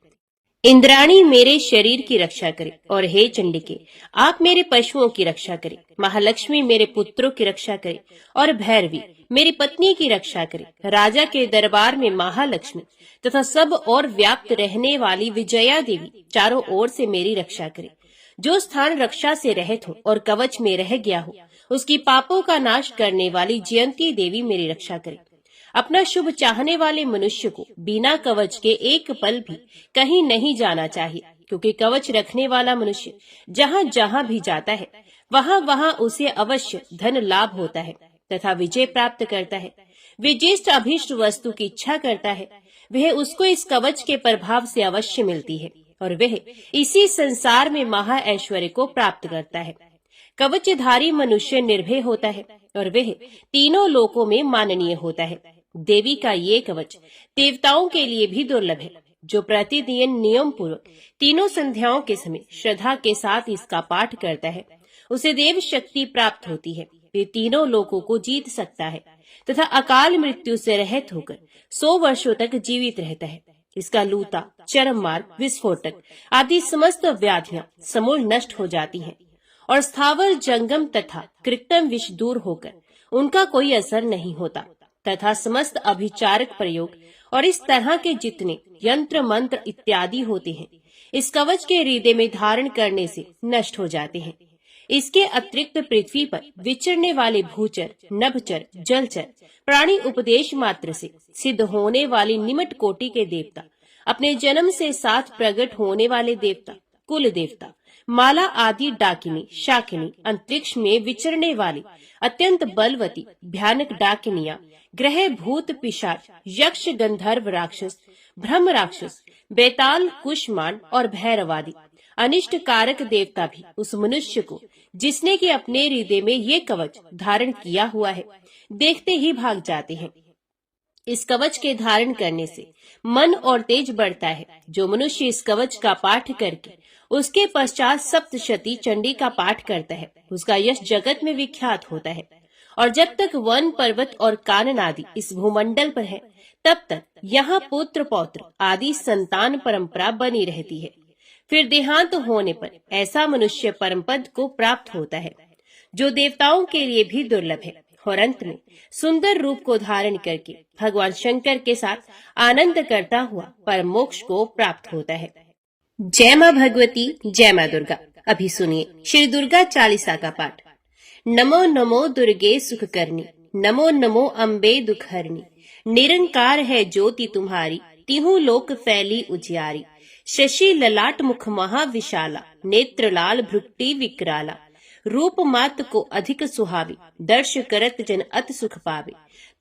इंद्राणी मेरे शरीर की रक्षा करे और हे चंडिके आप मेरे पशुओं की रक्षा करे। महालक्ष्मी मेरे पुत्रों की रक्षा करे और भैरवी मेरी पत्नी की रक्षा करे। राजा के दरबार में महालक्ष्मी तथा सब और व्याप्त रहने वाली विजया देवी चारों ओर से मेरी रक्षा करे। जो स्थान रक्षा से रहित हो और कवच में रह गया हो उसकी पापों का नाश करने वाली जयंती देवी मेरी रक्षा करे। अपना शुभ चाहने वाले मनुष्य को बिना कवच के एक पल भी कहीं नहीं जाना चाहिए, क्योंकि कवच रखने वाला मनुष्य जहाँ जहाँ भी जाता है वहाँ वहाँ उसे अवश्य धन लाभ होता है तथा विजय प्राप्त करता है। वे जिस अभीष्ट वस्तु की इच्छा करता है वह उसको इस कवच के प्रभाव से अवश्य मिलती है और वह इसी संसार में महा ऐश्वर्य को प्राप्त करता है। कवचधारी मनुष्य निर्भय होता है और वह तीनों लोकों में माननीय होता है। देवी का ये कवच देवताओं के लिए भी दुर्लभ है। जो प्रतिदिन नियम पूर्वक तीनों संध्याओं के समय श्रद्धा के साथ इसका पाठ करता है उसे देव शक्ति प्राप्त होती है। वे तीनों लोकों को जीत सकता है तथा अकाल मृत्यु से रहित होकर 100 वर्षों तक जीवित रहता है। इसका लूता, चरम मार्ग, विस्फोटक आदि समस्त व्याधियां समूल नष्ट हो जाती हैं और स्थावर जंगम तथा कृत्रिम विष दूर होकर उनका कोई असर नहीं होता तथा समस्त अभिचारक प्रयोग और इस तरह के जितने यंत्र मंत्र इत्यादि होते हैं इस कवच के हृदय में धारण करने से नष्ट हो जाते हैं। इसके अतिरिक्त पृथ्वी पर विचरने वाले भूचर, नभचर, जलचर प्राणी उपदेश मात्र से सिद्ध होने वाली निमट कोटि के देवता, अपने जन्म से साथ प्रकट होने वाले देवता, कुल देवता, माला आदि डाकिनी, शाकिनी, अंतरिक्ष में विचरने वाली अत्यंत बलवती भयानक डाकिनियां, ग्रह, भूत, पिशाच, यक्ष, गंधर्व, राक्षस, ब्रह्म राक्षस, बेताल, कुष्मांड और भैरवादी अनिष्ट कारक देवता भी उस मनुष्य को जिसने कि अपने हृदय में ये कवच धारण किया हुआ है देखते ही भाग जाते हैं। इस कवच के धारण करने से मन और तेज बढ़ता है। जो मनुष्य इस कवच का पाठ करके उसके पश्चात सप्तशती चंडी का पाठ करता है उसका यश जगत में विख्यात होता है। और जब तक वन, पर्वत और कानन आदि इस भूमंडल पर है तब तक यहाँ पुत्र पौत्र आदि संतान परंपरा बनी रहती है। फिर देहांत होने पर ऐसा मनुष्य परम पद को प्राप्त होता है जो देवताओं के लिए भी दुर्लभ है और अंत में सुंदर रूप को धारण करके भगवान शंकर के साथ आनंद करता हुआ परम मोक्ष को प्राप्त होता है। जय माँ भगवती, जय माँ दुर्गा। अभी सुनिए श्री दुर्गा चालीसा का पाठ। नमो नमो दुर्गे सुख करनी, नमो नमो अम्बे दुख हरनी। निरंकार है ज्योति तुम्हारी, तिहु लोक फैली उजियारी। शशि ललाट मुख महाविशाला, नेत्र लाल भ्रुकुटी विकराला। रूप मात को अधिक सुहावी, दर्श करत जन अति सुख पावे।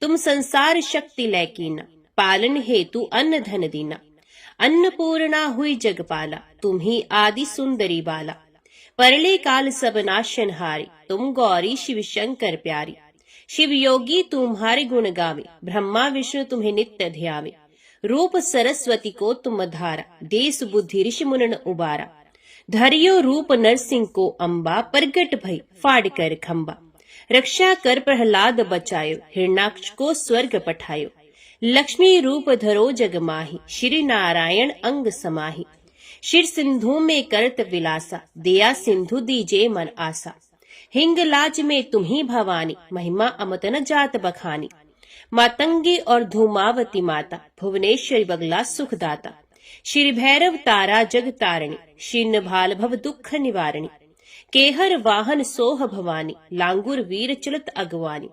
तुम संसार शक्ति लैकीना, पालन हेतु अन्न धन दीना। अन्नपूर्णा हुई जगपाला, तुम ही आदि सुंदरी बाला। परले काल सब नाशनहारी, तुम गौरी शिव शंकर प्यारी। शिव योगी तुम्हारे गुण गावे, ब्रह्मा विष्णु तुम्हें नित्य ध्यावे। रूप सरस्वती को तुम धारा, देश बुद्धि ऋषि मुनन उबारा। धरियो रूप नरसिंह को अम्बा, प्रगट भई फाड़ कर खम्बा। रक्षा कर प्रहलाद बचायो, हिरणाक्ष को स्वर्ग पठायो। लक्ष्मी रूप धरो जग माही, श्री नारायण अंग समाही। शिर सिंधु में करत विलासा, दया सिंधु दीजे मन आसा। हिंगलाज में तुम्ही भवानी, महिमा अमत न जात बखानी। मातंगी और धूमावती माता, भुवनेश्वरी बगला सुखदाता। श्री भैरव तारा जग तारणी, शीर्ण भाल भव दुख निवारणी। केहर वाहन सोह भवानी, लांगुर वीर चलत अगवानी।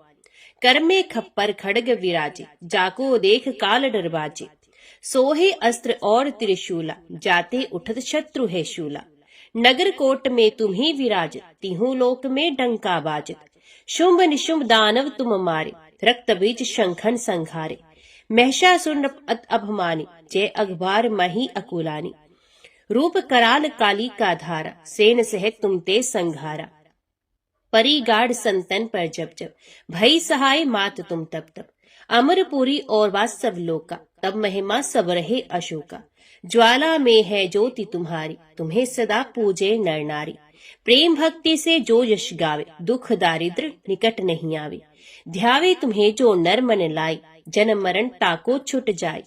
कर में खप्पर खड़ग विराजे, जाको देख काल डरबाजे। सोहे अस्त्र और त्रिशूला, जाते उठत शत्रु है शूला। नगर कोट में तुम्ही विराजत, तिहु लोक में डंका बाजत। शुंभ निशुंभ दानव तुम मारे, रक्त बीज शंखन संघारे। महिषासुर अभमानी, जय अखबार मही अकुलानी। रूप कराल काली का धारा, सेन सहित तुम ते संघारा। परिगाढ़ संतन पर जब जब, भई सहाय मात तुम तब तब। अमरपुरी और वास्तव लोका, तब महिमा सब रहे अशोका। ज्वाला में है ज्योति तुम्हारी, तुम्हें सदा पूजे नर नारी। प्रेम भक्ति से जो यश गावे, दुख दारिद्र निकट नहीं आवे। ध्यावे तुम्हें जो नर मन लाए, जन्म मरण ताको छुट जाए।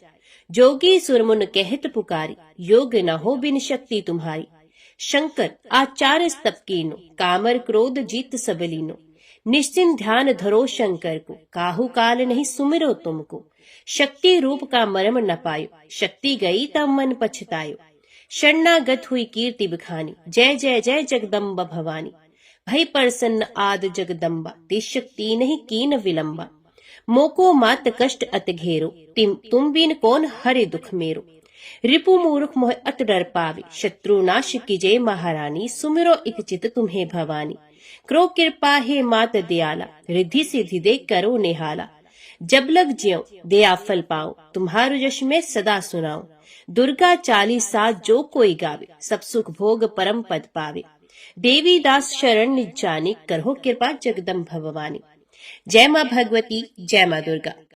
जोगी सुरमुन कहत पुकारी, योग न हो बिन शक्ति तुम्हारी। शंकर आचार्य स्तप कीनो, कामर क्रोध जीत सब लीनो। निश्चिंत ध्यान धरो शंकर को, काहू काल नहीं सुमिरो तुमको। शक्ति रूप का मर्म न पायो, शक्ति गई तब मन पछतायो। शरणागत हुई कीर्ति बखानी, जय जय जय जगदम्बा भवानी। भई प्रसन्न आद जगदम्बा, तिस शक्ति नहीं कीन विलंबा। मोको मात कष्ट अत घेरो, तुम बिन कौन हरे दुख मेरो। रिपु मूर्ख मोह अत डर पावे, शत्रु नाश कीजे महारानी। सुमिरो इक चित तुम्हें भवानी। करो कृपा हे मात दयाला, रिद्धि सिद्धि दे करो निहाला। जब लग ज्यों दया फल पाओ, तुम्हारो यश में सदा सुनाओ। दुर्गा चालीसा जो कोई गावे, सब सुख भोग परम पद पावे। देवी दास शरण निज जानी, करहो कृपा जगदम्ब भवानी। जय मां भगवती, जय मां दुर्गा।